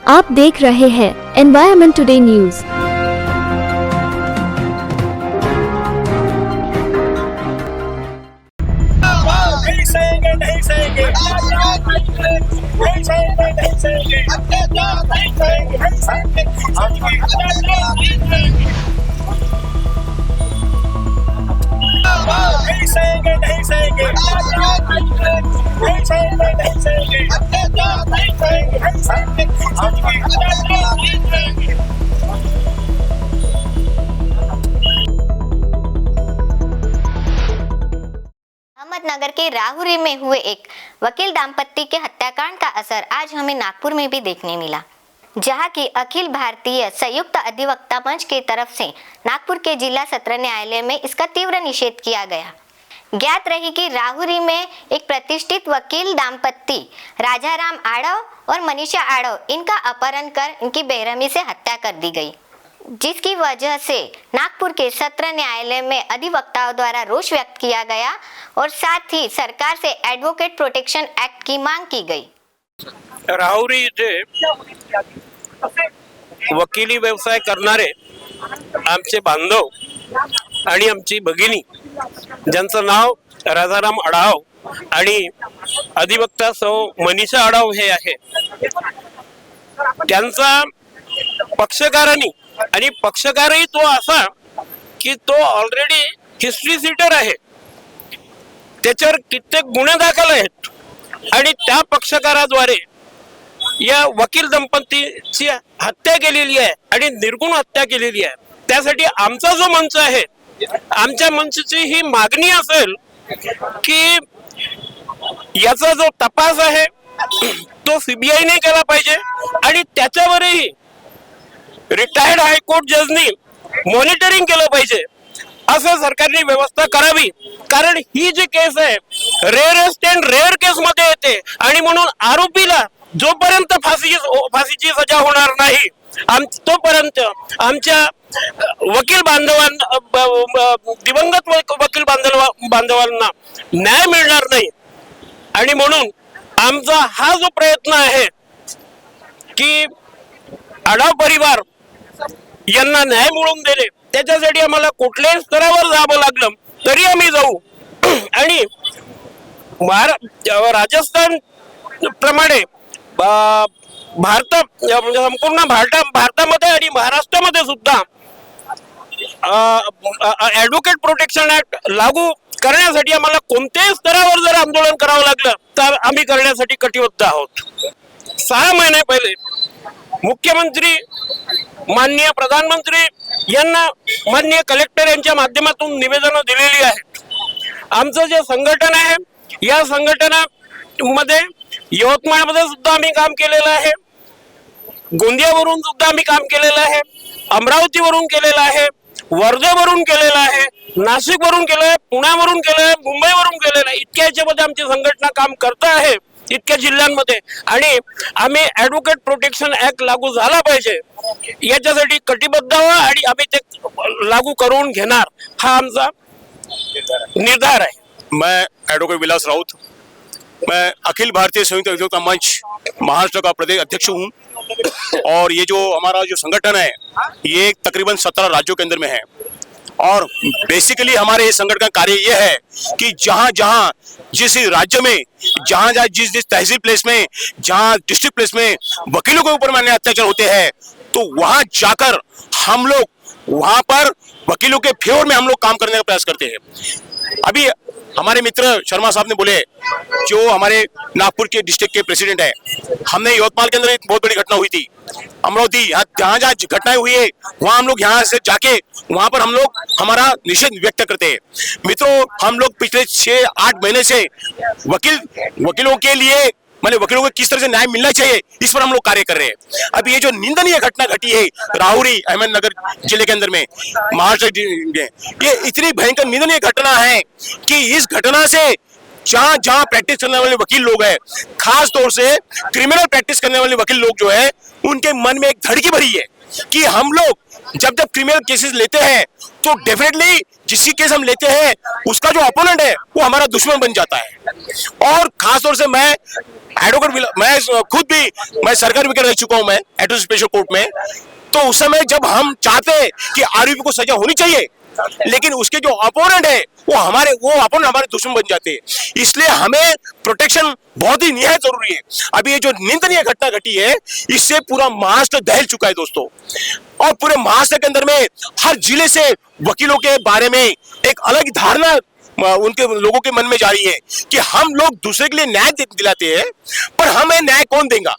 आप देख रहे हैं एनवायरमेंट टुडे न्यूज। नहीं सहेंगे, नहीं सहेंगे, नहीं सहेंगे, नहीं सहेंगे, अत्याचार नहीं सहेंगे, नहीं सहेंगे, अत्याचार नहीं सहेंगे, नहीं सहेंगे, नहीं सहेंगे, नहीं सहेंगे, नहीं सहेंगे, अत्याचार नहीं सहेंगे, नहीं सहेंगे, अत्याचार नहीं सहेंगे। अहमदनगर के राहुरी में हुए एक वकील दाम्पत्य के हत्याकांड का असर आज हमें नागपुर में भी देखने मिला, जहां की अखिल भारतीय संयुक्त अधिवक्ता मंच की तरफ से नागपुर के जिला सत्र न्यायालय में इसका तीव्र निषेध किया गया। ज्ञात रही कि राहुरी में एक प्रतिष्ठित वकील दाम्पत्य राजाराम आड़व और मनीषा आड़व इनका अपहरण कर इनकी बेरहमी से हत्या कर दी गई, जिसकी वजह से नागपुर के सत्र न्यायालय में अधिवक्ताओं द्वारा रोष व्यक्त किया गया और साथ ही सरकार से एडवोकेट प्रोटेक्शन एक्ट की मांग की गई। राहुरी इथे वकिली व्यवसाय करणारे आमचे बांधव आणि आमची भगिनी, ज्यांचं नाव राजाराम आडाव आणि अधिवक्ता सौ मनीषा आडाव हे आहे, त्यांचा पक्षकारांनी आणि पक्षकारही तो असा की तो ऑलरेडी हिस्ट्री सीटर आहे, त्याच्यावर कित्येक गुन्हे दाखल आहेत आणि त्या पक्षकाराद्वारे या वकील दंपतीची हत्या केलेली आहे आणि निर्गुण हत्या केलेली आहे। त्यासाठी आमचा जो मंच आहे, आमच्या मंचची ही मागणी असेल की याचा जो तपास आहे तो सीबीआयने केला पाहिजे आणि त्याच्यावरही रिटायर्ड हायकोर्ट जजनी मॉनिटरिंग केलं पाहिजे, असं सरकारने व्यवस्था करावी। कारण ही जी केस आहे रेअरेस्ट अँड रेअर केस मध्ये येते आणि म्हणून आरोपीला जोपर्यंत फाशीची सजा होणार नाही तोपर्यंत आमच्या वकील दिवंगत वकील बांधवांना न्याय मिळणार नाही। आणि म्हणून आमचा हा जो प्रयत्न आहे की आडाव परिवार यांना न्याय मिळवून देणे, त्याच्यासाठी आम्हाला कुठल्याही स्तरावर जावं लागलं तरी आम्ही जाऊ। आणि राजस्थान प्रमाणे संपूर्ण भारतामध्ये आणि महाराष्ट्रामध्ये सुद्धा ॲडव्होकेट प्रोटेक्शन ऍक्ट लागू करण्यासाठी आम्हाला कोणत्याही स्तरावर जर आंदोलन करावं लागलं तर आम्ही करण्यासाठी कटिबद्ध आहोत। 6 महिने पहिले मुख्यमंत्री माननीय प्रधानमंत्री यांना माननीय कलेक्टर यांच्या माध्यमातून निवेदनं दिलेली आहेत। आमचं जे संघटन आहे या संघटनामध्ये यवतमाळमध्ये सुद्धा आम्ही काम केलेलं आहे, गोंदियावरून सुद्धा आम्ही काम केलेलं आहे, अमरावतीवरून केलेलं आहे, वर्धेवरून केलेलं आहे, नाशिकवरून केलं आहे, पुण्यावरून केलं आहे, मुंबईवरून केलेलं आहे। इतक्या याच्यामध्ये आमची संघटना काम करत आहे इतक्या जिल्ह्यांमध्ये आणि आम्ही ॲडव्होकेट प्रोटेक्शन ऍक्ट लागू झाला पाहिजे याच्यासाठी कटिबद्ध आहोत आणि आम्ही ते लागू करून घेणार, हा आमचा निर्धार आहे। मैं एडवोकेट विलास राउत, मैं अखिल भारतीय संयुक्त अधिवक्ता मंच महाराष्ट्र का प्रदेश अध्यक्ष हूँ और ये जो हमारा जो संगठन है ये तकरीबन 17 राज्यों के अंदर में है और बेसिकली हमारे इस संगठन का कार्य ये है कि जहाँ जहाँ जिस राज्य में जहाँ जहाँ जिस जिस तहसील प्लेस में जहाँ डिस्ट्रिक्ट प्लेस में वकीलों के ऊपर माननीय अत्याचार होते हैं तो वहाँ जाकर हम लोग वहाँ पर वकीलों के फेवर में हम लोग काम करने का प्रयास करते हैं। अभी हमारे मित्र शर्मा साहब ने बोले, जो हमारे नागपुर के डिस्ट्रिक्ट के प्रेसिडेंट है, हमने यवतमाल के अंदर एक बहुत बड़ी घटना हुई थी, अमरावती, जहाँ जहाँ घटनाएं हुई है वहाँ हम लोग यहाँ से जाके वहाँ पर हम लोग हमारा निषेध व्यक्त करते हैं। मित्रों, हम लोग पिछले 6-8 महीने से वकीलों के लिए माने वकीलों को किस तरह से न्याय मिलना चाहिए इस पर हम लोग कार्य कर रहे हैं। अभी ये जो निंदनीय घटना घटी है राहुरी अहमदनगर जिले के अंदर में महाराष्ट्र में, ये इतनी भयंकर निंदनीय घटना है कि इस घटना से जहाँ जहाँ प्रैक्टिस करने वाले वकील लोग हैं, खास तौर से क्रिमिनल प्रैक्टिस करने वाले वकील लोग जो है, उनके मन में एक धड़की भरी है कि हम लोग जब क्रिमिनल केसेस लेते हैं तो डेफिनेटली जिसकी केस हम लेते हैं उसका जो अपोनेंट है वो हमारा दुश्मन बन जाता है। और खास तौर से मैं मैं खुद भी मैं सरकारी वकील रह चुका हूं, मैं एडिशनल स्पेशल कोर्ट में। तो उस समय जब हम चाहते हैं कि आरोपी को सजा होनी चाहिए, लेकिन उसके जो अपोनेंट है वो अपोनेंट हमारे दुश्मन बन जाते हैं। इसलिए हमें प्रोटेक्शन बहुत ही निहायत जरूरी है। अभी ये जो निंदनीय घटना घटी है, इससे पूरा महाराष्ट्र दहल चुका है दोस्तों, और पूरे महाराष्ट्र के अंदर में हर जिले से वकीलों के बारे में एक अलग धारणा उनके लोगों के मन में जा रही है कि हम लोग दूसरे के लिए न्याय दिलाते हैं, पर हमें न्याय कौन देगा?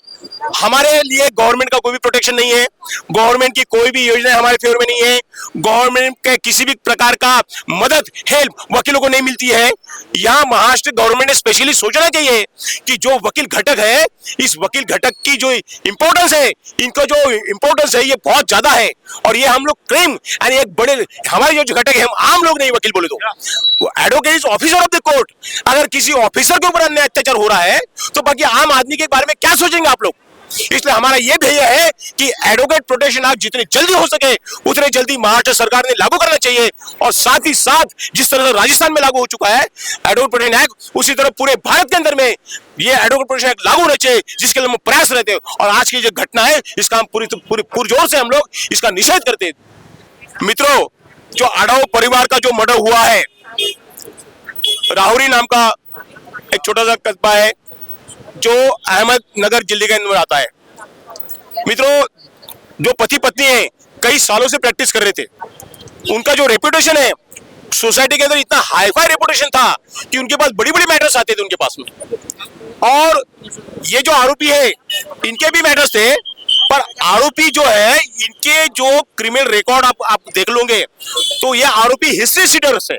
हमारे लिए गवर्नमेंट का कोई भी प्रोटेक्शन नहीं है, गवर्नमेंट की कोई भी योजना हमारे फेवर में नहीं है, गवर्नमेंट के किसी भी प्रकार का मदद हेल्प वकीलों को नहीं मिलती है। यहाँ महाराष्ट्र गवर्नमेंट ने स्पेशली सोचना चाहिए कि जो वकील घटक है, इस वकील घटक की जो इम्पोर्टेंस है, इनका जो इम्पोर्टेंस है ये बहुत ज्यादा है, और ये हम लोग क्लेम यानी एक बड़े हमारे जो घटक है, हम आम लोग नहीं वकील बोले तो advocate is officer of the court. अगर किसी ऑफिसर के ऊपर अन्याय अत्याचार हो रहा है तो बाकी आम आदमी के बारे में क्या सोचेंगे आप लोग? इसलिए हमारा यह ध्येय है कि एडवोकेट प्रोटेक्शन एक्ट जितनी जल्दी हो सके उतने जल्दी महाराष्ट्र सरकार ने लागू करना चाहिए, और साथ ही साथ जिस तरह से राजस्थान में लागू हो चुका है एडवोकेट प्रोटेक्शन एक्ट, उसी तरह पूरे भारत के अंदर में ये एडवोकेट प्रोटेक्शन एक्ट लागू होना चाहिए, जिसके लिए हम प्रयास रहते हैं। और आज की जो घटना है इसका हम पूरी जोर से हम लोग इसका निषेध करते हैं। मित्रों, जो आडाव परिवार का जो मर्डर हुआ है, राहुरी नाम का एक छोटा सा कस्बा है जो अहमदनगर जिले के अंदर आता है। मित्रों, जो पति पत्नी है कई सालों से प्रैक्टिस कर रहे थे, उनका जो रेपुटेशन है सोसाइटी के अंदर इतना हाईफाई रेपुटेशन था कि उनके पास बड़ी बड़ी मैटर्स आते थे उनके पास में। और ये जो आरोपी है इनके भी मैटर्स थे, पर आरोपी जो है इनके जो क्रिमिनल रिकॉर्ड आप देख लोगे तो ये आरोपी हिस्ट्री सीटर्स है,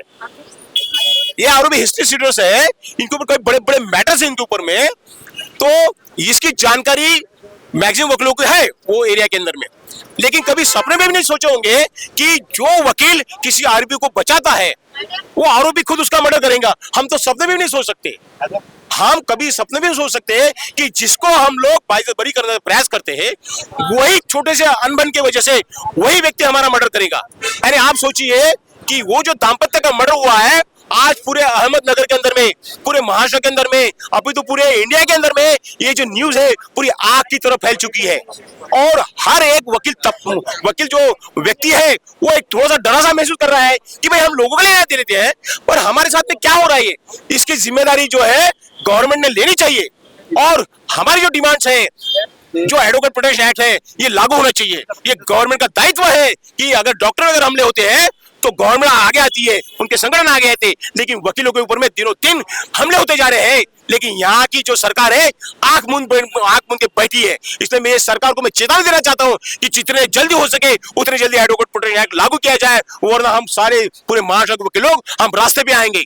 ये आरोपी हिस्ट्री सीटर्स है, इनके ऊपर कई बड़े बड़े मैटर्स है इनके ऊपर में। तो इसकी जानकारी मैक्सिमम वकीलों को है वो एरिया के अंदर में, लेकिन कभी सपने में भी नहीं सोचे होंगे कि जो वकील किसी आरोपी को बचाता है वो आरोपी खुद उसका मर्डर करेगा। हम तो सपने में भी नहीं सोच सकते, हम कभी सपने में नहीं सोच सकते कि जिसको हम लोग बरी करने का प्रयास करते हैं वही छोटे से अनबन की वजह से वही व्यक्ति हमारा मर्डर करेगा। यानी आप सोचिए कि वो जो दाम्पत्य का मर्डर हुआ है आज पूरे अहमदनगर के अंदर में, पूरे महाराष्ट्र के अंदर में, अभी तो पूरे इंडिया के अंदर में ये जो न्यूज है पूरी आग की तरफ फैल चुकी है। और हर एक वकील जो व्यक्ति है वो एक थोड़ा सा डरा सा महसूस कर रहा है कि भाई हम लोगों के लिए दे देते हैं, पर हमारे साथ में क्या हो रहा है, इसकी जिम्मेदारी जो है गवर्नमेंट ने लेनी चाहिए। और हमारी जो डिमांड्स है, जो एडवोकेट प्रोटेक्शन एक्ट है ये लागू होना चाहिए। ये गवर्नमेंट का दायित्व है कि अगर डॉक्टर अगर हमले होते हैं तो गवर्नमेंट आगे आती है, उनके संगठन आगे आते, लेकिन वकीलों के ऊपर में दिनों दिन हमले होते जा रहे हैं। लेकिन यहाँ की जो सरकार है आंख मूंद के बैठी है। इसलिए मैं सरकार को मैं चेतावनी देना चाहता हूँ कि जितने जल्दी हो सके उतने जल्दी एडवोकेट प्रोटेक्शन एक्ट लागू किया जाए, वरना हम सारे पूरे महाराष्ट्र के लोग हम रास्ते पे आएंगे।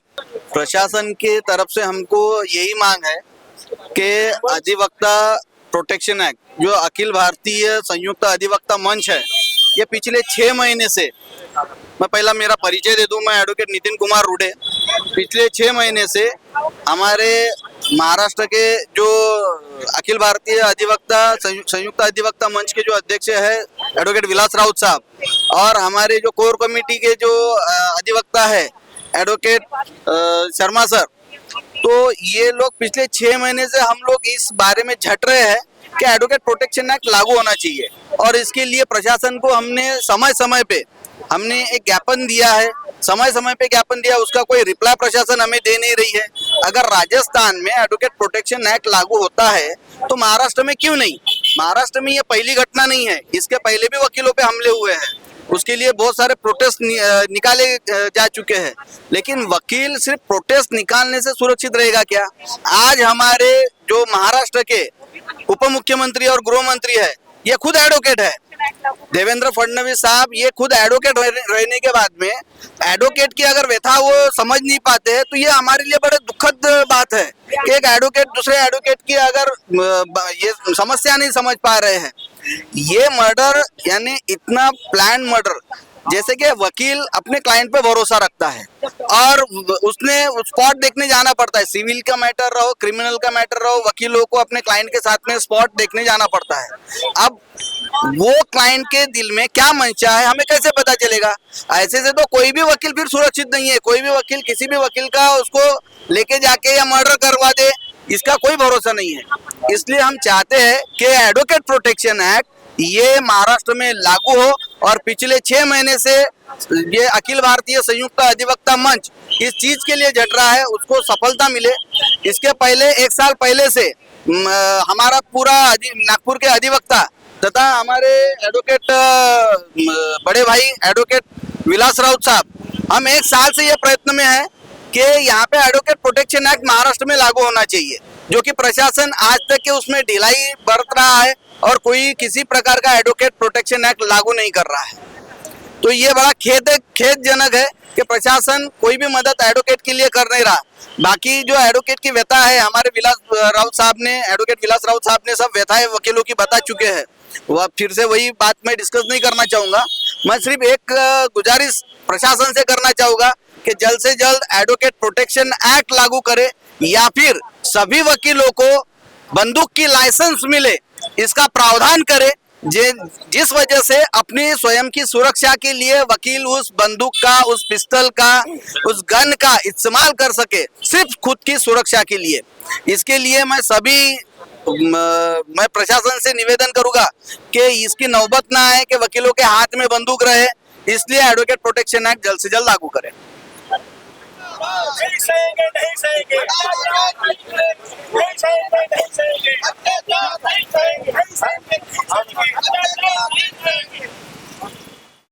प्रशासन के तरफ से हमको यही मांग है कि अधिवक्ता प्रोटेक्शन एक्ट जो अखिल भारतीय संयुक्त अधिवक्ता मंच है, ये पिछले 6 महीने से, मैं पहला मेरा परिचय दे दूं, मैं एडवोकेट नितिन कुमार रूडे। पिछले 6 महीने से हमारे महाराष्ट्र के जो अखिल भारतीय अधिवक्ता संयुक्त अधिवक्ता मंच के जो अध्यक्ष है एडवोकेट विलास राउत साहब, और हमारे जो कोर कमेटी के जो अधिवक्ता है एडवोकेट शर्मा सर, तो ये लोग पिछले 6 महीने से हम लोग इस बारे में झट रहे हैं कि एडवोकेट प्रोटेक्शन एक्ट लागू होना चाहिए। और इसके लिए प्रशासन को हमने समय समय पे हमने एक ज्ञापन दिया है, समय समय पे ज्ञापन दिया, उसका कोई रिप्लाई प्रशासन हमें दे नहीं रही है। अगर राजस्थान में एडवोकेट प्रोटेक्शन एक्ट लागू होता है तो महाराष्ट्र में क्यों नहीं? महाराष्ट्र में ये पहली घटना नहीं है, इसके पहले भी वकीलों पे हमले हुए हैं, उसके लिए बहुत सारे प्रोटेस्ट निकाले जा चुके हैं। लेकिन वकील सिर्फ प्रोटेस्ट निकालने से सुरक्षित रहेगा क्या? आज हमारे जो महाराष्ट्र के उप मुख्यमंत्री और गृह मंत्री है ये खुद एडवोकेट है, देवेंद्र फडणवीस साहब, ये खुद एडवोकेट रहने के बाद में एडवोकेट की अगर व्यथा वो समझ नहीं पाते हैं तो ये हमारे लिए बड़े दुखद बात है कि एक एडवोकेट दूसरे एडवोकेट की अगर ये समस्या नहीं समझ पा रहे हैं। ये मर्डर यानी इतना प्लान मर्डर, जैसे कि वकील अपने क्लाइंट पे भरोसा रखता है और उसने स्पॉट देखने जाना पड़ता है, सिविल का मैटर रहो क्रिमिनल का मैटर रहो, वकीलों को अपने क्लाइंट के साथ में स्पॉट देखने जाना पड़ता है। अब वो क्लाइंट के दिल में क्या मंशा है हमें कैसे पता चलेगा? ऐसे से तो कोई भी वकील फिर सुरक्षित नहीं है। कोई भी वकील किसी भी वकील का उसको लेके जाके या मर्डर करवा दे, इसका कोई भरोसा नहीं है। इसलिए हम चाहते हैं कि एडवोकेट प्रोटेक्शन एक्ट ये महाराष्ट्र में लागू हो और पिछले 6 महीने से ये अखिल भारतीय संयुक्त अधिवक्ता मंच इस चीज के लिए जट रहा है, उसको सफलता मिले। इसके पहले 1 साल पहले से हमारा पूरा नागपुर के अधिवक्ता तथा हमारे एडवोकेट बड़े भाई एडवोकेट विलास राउत साहब, हम 1 साल से ये प्रयत्न में है कि यहाँ पे एडवोकेट प्रोटेक्शन एक्ट महाराष्ट्र में लागू होना चाहिए, जो कि प्रशासन आज तक के उसमें ढिलाई बरत रहा है और कोई किसी प्रकार का एडवोकेट प्रोटेक्शन एक्ट लागू नहीं कर रहा है। तो ये बड़ा खेदजनक है कि प्रशासन कोई भी मदद एडवोकेट के लिए कर नहीं रहा। बाकी जो एडवोकेट की व्यथा है, हमारे एडवोकेट विलास राउत साहब ने सब व्यथाएं वकीलों की बता चुके हैं। वह फिर से वही बात मैं डिस्कस नहीं करना चाहूंगा। मैं सिर्फ एक गुजारिश प्रशासन से करना चाहूंगा कि जल्द से जल्द एडवोकेट प्रोटेक्शन एक्ट लागू करे या फिर सभी वकीलों को बंदूक की लाइसेंस मिले, इसका प्रावधान करे, जिस वजह से अपनी स्वयं की सुरक्षा के लिए वकील उस बंदूक का, उस पिस्टल का, उस गन का इस्तेमाल कर सके, सिर्फ खुद की सुरक्षा के लिए। इसके लिए मैं प्रशासन से निवेदन करूंगा कि इसकी नौबत ना आए कि वकीलों के हाथ में बंदूक रहे, इसलिए एडवोकेट प्रोटेक्शन एक्ट जल्द से जल्द लागू करें। नहीं सहेंगे, नहीं सहेंगे, नहीं सहेंगे, नहीं सहेंगे, नहीं सहेंगे, नहीं सहेंगे, नहीं सहेंगे।